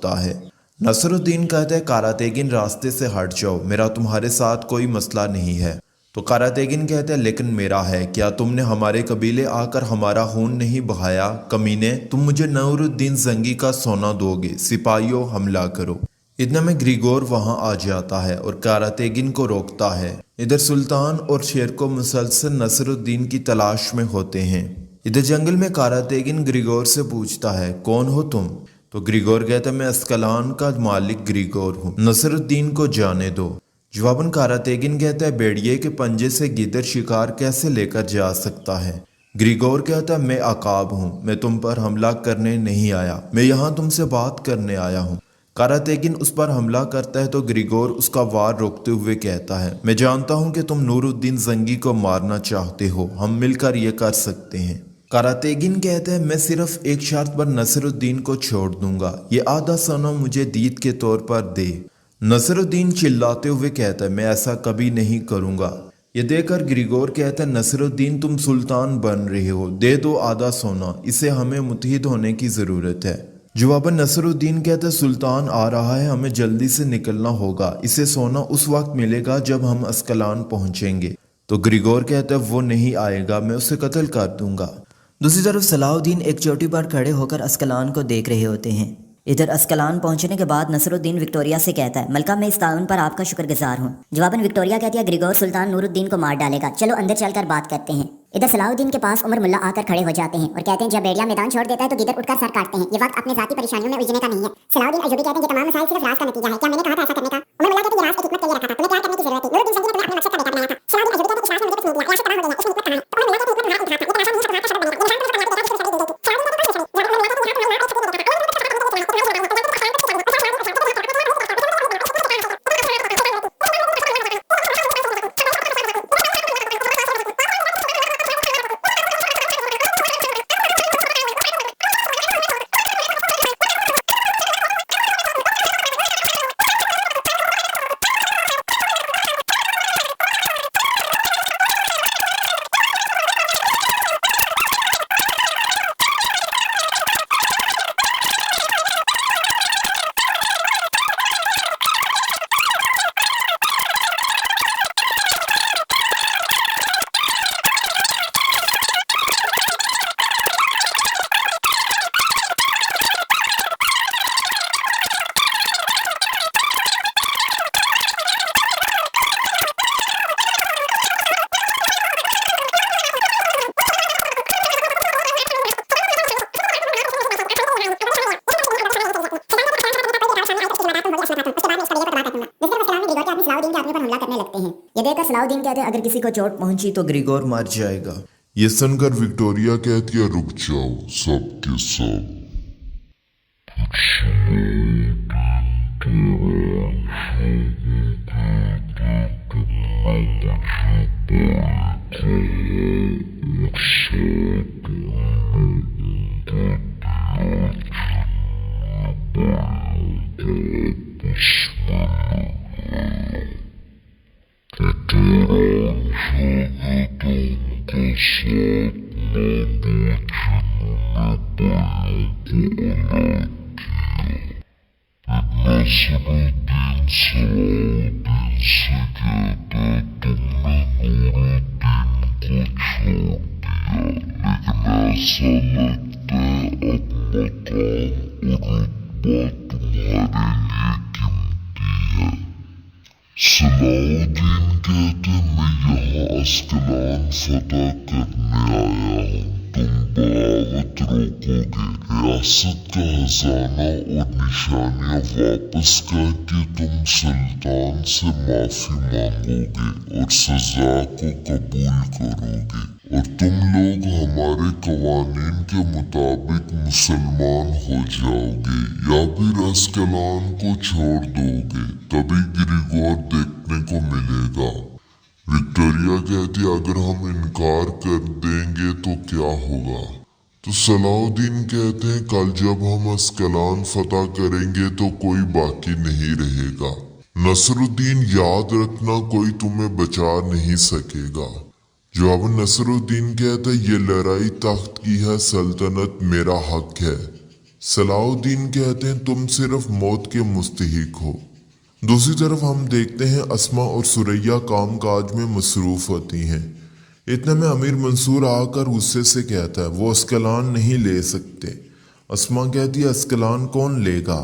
روکتا ہے۔ نصر الدین کہتا ہے کاراتیگن راستے سے ہٹ جاؤ، میرا تمہارے ساتھ کوئی مسئلہ نہیں ہے۔ تو کاراتیگن کہتا ہے لیکن میرا ہے، کیا تم نے ہمارے قبیلے آ کر ہمارا خون نہیں بہایا؟ کمینے، تم مجھے نور الدین زنگی کا سونا دو گے، سپاہیوں حملہ کرو۔ اتنے میں گریگور وہاں آ جاتا ہے اور کاراتیگن کو روکتا ہے۔ ادھر سلطان اور شیرکو مسلسل نصر الدین کی تلاش میں ہوتے ہیں۔ ادھر جنگل میں کاراتیگن گریگور سے پوچھتا ہے کون ہو تم؟ تو گریگور کہتا ہے میں اسکلان کا مالک گریگور ہوں، نصر الدین کو جانے دو۔ جواباً کاراتیگن کہتا ہے بیڑیے کے پنجے سے گیدڑ شکار کیسے لے کر جا سکتا ہے؟ گریگور کہتا ہے میں عقاب ہوں، میں تم پر حملہ کرنے نہیں آیا، میں یہاں تم سے بات کرنے آیا ہوں۔ کاراتیگن اس پر حملہ کرتا ہے تو گریگور اس کا وار روکتے ہوئے کہتا ہے میں جانتا ہوں کہ تم نور الدین زنگی کو مارنا چاہتے ہو، ہم مل کر یہ کر سکتے ہیں۔ کاراتیگن کہتا ہے میں صرف ایک شرط پر نصر الدین کو چھوڑ دوں گا، یہ آدھا سونا مجھے دید کے طور پر دے۔ نصر الدین چلاتے ہوئے کہتا ہے میں ایسا کبھی نہیں کروں گا۔ یہ دیکھ کر گریگور کہتا ہے نصر الدین تم سلطان بن رہے ہو، دے دو آدھا سونا، اسے ہمیں متحد ہونے کی ضرورت ہے۔ جواباً نصر الدین کہتا ہے سلطان آ رہا ہے، ہمیں جلدی سے نکلنا ہوگا، اسے سونا اس وقت ملے گا جب ہم اسکلان پہنچیں گے۔ تو گریگور کہتا ہے وہ نہیں آئے گا، میں اسے قتل کر دوں گا۔ دوسری طرف صلاح الدین ایک چوٹی پر کھڑے ہو کر اسکلان کو دیکھ رہے ہوتے ہیں۔ ادھر اسکلان پہنچنے کے بعد نصر الدین وکٹوریا سے کہتا ہے ملکہ میں اس تعاون پر آپ کا شکر گزار ہوں۔ جواباً وکٹوریا کہتی ہے گریگور سلطان نور الدین کو مار ڈالے گا، چلو اندر چل کر بات کرتے ہیں۔ ادھر صلاح الدین کے پاس عمر ملا آ کر کھڑے ہو جاتے ہیں اور کہتے ہیں جب بیڑیا میدان چھوڑ دیتا ہے تو گیدڑ اٹھ کر سر کاٹتے ہیں، یہ وقت اپنے ذاتی پریشانیوں میں الجھنے کا نہیں ہے۔ صلاح الدین ایوبی کہتے ہیں یہ تمام مسائل صرف راز کا نتیجہ ہے، کیا میں نے کہا تھا ایسا کرنے کا؟ عمر ملا کہتے ہیں یہ راز ایک حکمت کے لیے رکھا تھا، تمہیں کیا کرنے کی ضرورت تھی؟ نور الدین زنگی نے تمہیں اپنے مقصد کا بیٹا بنایا تھا۔ صلاح الدین ایوبی کہتے ہیں اس راز نے مجھے کچھ نہیں دیا، عیاشی تباہ ہو گئی ہے، اس میں حکمت کہاں ہے؟ عمر ملا کہتے ہیں حکمت تمہارا انتخاب تھا، یہ تماشا نہیں تھا تمہارا شرط بنی گئی، یہ دیکھ کر صلاح الدین کہتے ہیں اگر کسی کو چوٹ پہنچی تو گریگور مر جائے گا۔ یہ سن کر وکٹوریا کہتی ہے رک جاؤ سب کے سب، صلاح الدین کہتے میں یہاں اسکلان فتح کرنے آیا ہوں، تم بغاوت روکو گے، ریاست کا خزانہ اور نشانیاں واپس کر کے تم سلطان سے معافی مانگو گے اور سزا کو قبول کرو گے، اور تم لوگ ہمارے قوانین کے مطابق مسلمان ہو جاؤ گے یا پھر اسکلان کو چھوڑ دو گے، تبھی گریگور دیکھنے کو ملے گا۔ وکٹوریا کہتی اگر ہم انکار کر دیں گے تو کیا ہوگا؟ تو صلاح الدین کہتے ہیں کل جب ہم اسکلان فتح کریں گے تو کوئی باقی نہیں رہے گا، نصر الدین یاد رکھنا کوئی تمہیں بچا نہیں سکے گا۔ جواب نصر الدین کہتا ہے یہ لڑائی تخت کی ہے، سلطنت میرا حق ہے، सलाउद्दीन कहते हैं तुम सिर्फ मौत के मुस्तहिक हो। दूसरी तरफ हम देखते हैं अस्मा और सुरैया काम काज में मसरूफ होती हैं। इतने में अमीर मंसूर आकर गुस्से से कहता है वो अस्कलान नहीं ले सकते। अस्मा कहती है अस्कलान कौन लेगा?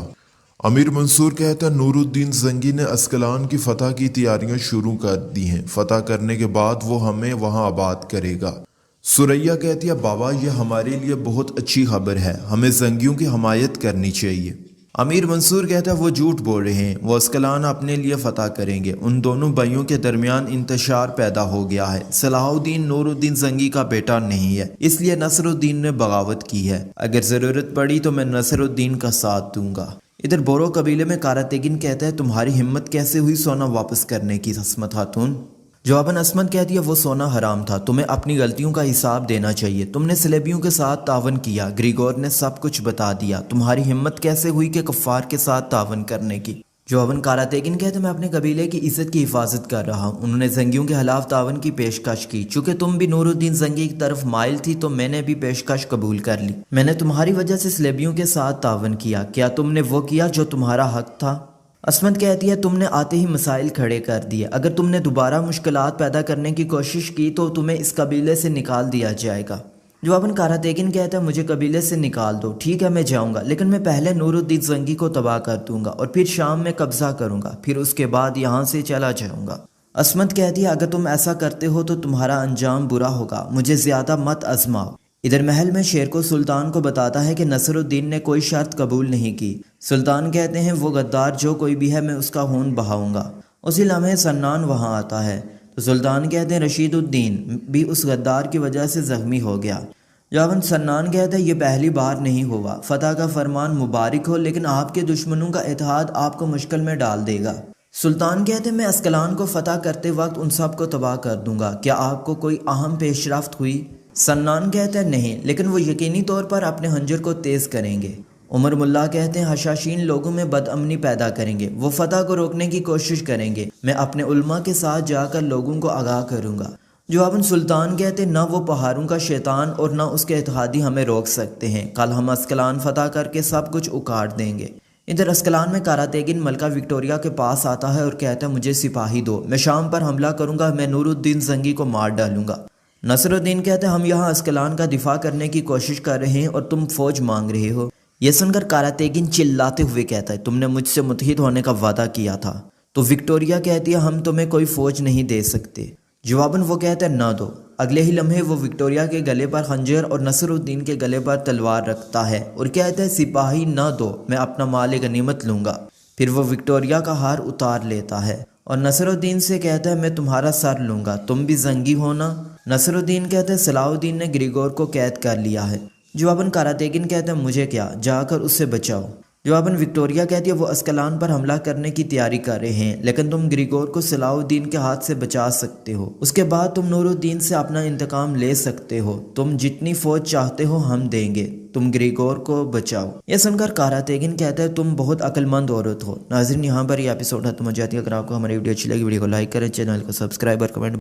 अमीर मंसूर कहता है नूरुद्दीन जंगी ने अस्कलान की फतह की तैयारियां शुरू कर दी हैं। फतह करने के बाद वो हमें वहां आबाद करेगा। सुरैया कहती है बाबा ये हमारे लिए बहुत अच्छी खबर है, हमें जंगियों की हमायत करनी चाहिए। अमीर मंसूर कहता है वो झूठ बोल रहे हैं, वो अस्कलान अपने लिए फतह करेंगे। उन दोनों भाइयों के दरमियान इंतशार पैदा हो गया है। सलाहुद्दीन नूरुद्दीन जंगी का बेटा नहीं है, इसलिए नसरुद्दीन ने बगावत की है। अगर ज़रूरत पड़ी तो मैं नसरुद्दीन का साथ दूंगा। इधर बोरो कबीले में कारातेगिन कहता है तुम्हारी हिम्मत कैसे हुई सोना वापस करने की अस्मत खातून? जवाबन अस्मत कहती है वो सोना हराम था, तुम्हें अपनी गलतियों का हिसाब देना चाहिए। तुमने सलेबियों के साथ तावन किया, ग्रिगोर ने सब कुछ बता दिया। तुम्हारी हिम्मत कैसे हुई कि कफ्फार के साथ तावन करने की? जवाबन कारातेगिन कहते मैं अपने कबीले की इज्जत की हिफाजत कर रहा हूँ। उन्होंने जंगियों के खिलाफ तावन की पेशकश की। चूंकि तुम भी नूरुद्दीन जंगी की तरफ माइल थी तो मैंने भी पेशकश कबूल कर ली। मैंने तुम्हारी वजह से सलेबियों के साथ तावन किया। क्या तुमने वो किया जो तुम्हारा हक था? अस्मत कहती है तुमने आते ही मसाइल खड़े कर दिए। अगर तुमने दोबारा मुश्किलात पैदा करने की कोशिश की तो तुम्हें इस कबीले से निकाल दिया जाएगा। जवाबन कारातेगिन कहता है मुझे कबीले से निकाल दो, ठीक है मैं जाऊंगा, लेकिन मैं पहले नूरुद्दीन जंगी को तबाह कर दूंगा और फिर शाम में कब्जा करूंगा, फिर उसके बाद यहाँ से चला जाऊंगा। अस्मत कहती है अगर तुम ऐसा करते हो तो तुम्हारा अंजाम बुरा होगा, मुझे ज्यादा मत आजमाओ। इधर महल में शेर को सुल्तान को बताता है कि नसरुद्दीन ने कोई शर्त कबूल नहीं की। सुल्तान कहते हैं वो गद्दार जो कोई भी है मैं उसका खून बहाऊंगा। उसी लम्हे सन्नान वहां आता है तो सुल्तान कहते हैं रशीदुद्दीन भी उस गद्दार की वजह से जख्मी हो गया। जवाबन सन्नान कहते हैं ये पहली बार नहीं हुआ, फतह का फरमान मुबारक हो, लेकिन आपके दुश्मनों का इत्तेहाद आपको मुश्किल में डाल देगा। सुल्तान कहते हैं मैं अस्कलान को फतह करते वक्त उन सब को तबाह कर दूंगा। क्या आपको कोई अहम पेशरफ्त हुई? सन्नान कहता है नहीं, लेकिन वो यकीनी तौर पर अपने हंजर को तेज करेंगे। उमर मुल्ला कहते हैं हशाशीन लोगों में बदअमनी पैदा करेंगे, वो फतह को रोकने की कोशिश करेंगे। मैं अपने उल्मा के साथ जाकर लोगों को आगाह करूंगा। जवाबन सुल्तान कहते हैं ना वो पहाड़ों का शैतान और ना उसके इत्तेहादी हमें रोक सकते हैं। कल हम अस्कलान फतह करके सब कुछ उखाड़ देंगे। इधर अस्कलान में कारातेगिन मलका विक्टोरिया के पास आता है और कहता है मुझे सिपाही दो, मैं शाम पर हमला करूंगा, मैं नूरुद्दीन जंगी को मार डालूंगा। नसरुद्दीन कहते हैं हम यहाँ अस्कलान का दिफा करने की कोशिश कर रहे हैं और तुम फौज मांग रहे हो। यह सुनकर कारातेगिन चिल्लाते हुए कहता है तुमने मुझसे मुत्तहिद होने का वादा किया था। तो विक्टोरिया कहती है हम तुम्हें कोई फौज नहीं दे सकते। जवाबन वो कहता है ना दो। अगले ही लम्हे वो विक्टोरिया के गले पर खंजर और नसरुद्दीन के गले पर तलवार रखता है और कहता है सिपाही ना दो, मैं अपना माल गनीमत लूंगा। फिर वो विक्टोरिया का हार उतार लेता है और नसरुद्दीन से कहता है मैं तुम्हारा सर लूंगा, तुम भी जंगी हो ना? नसरुद्दीन कहते हैं सलाहुद्दीन ने ग्रिगोर को कैद कर लिया है। जवाबन कारातेगिन कहते हैं मुझे क्या, जाकर उससे बचाओ। जवाबन विक्टोरिया कहती है वो अस्कलान पर हमला करने की तैयारी कर रहे हैं, लेकिन तुम ग्रिगोर को सलाहुद्दीन के हाथ से बचा सकते हो। उसके बाद तुम नूरुद्दीन से अपना इंतकाम ले सकते हो। तुम जितनी फौज चाहते हो हम देंगे, तुम ग्रिगोर को बचाओ। यह सुनकर कारातेगिन कहता है तुम बहुत अक्लमंद औरत हो। नाज़रीन यहाँ पर यह एपिसोड खत्म हो जाती है। अगर आपको हमारी वीडियो अच्छी लगी वीडियो को लाइक करें, चैनल को सब्सक्राइब और कमेंट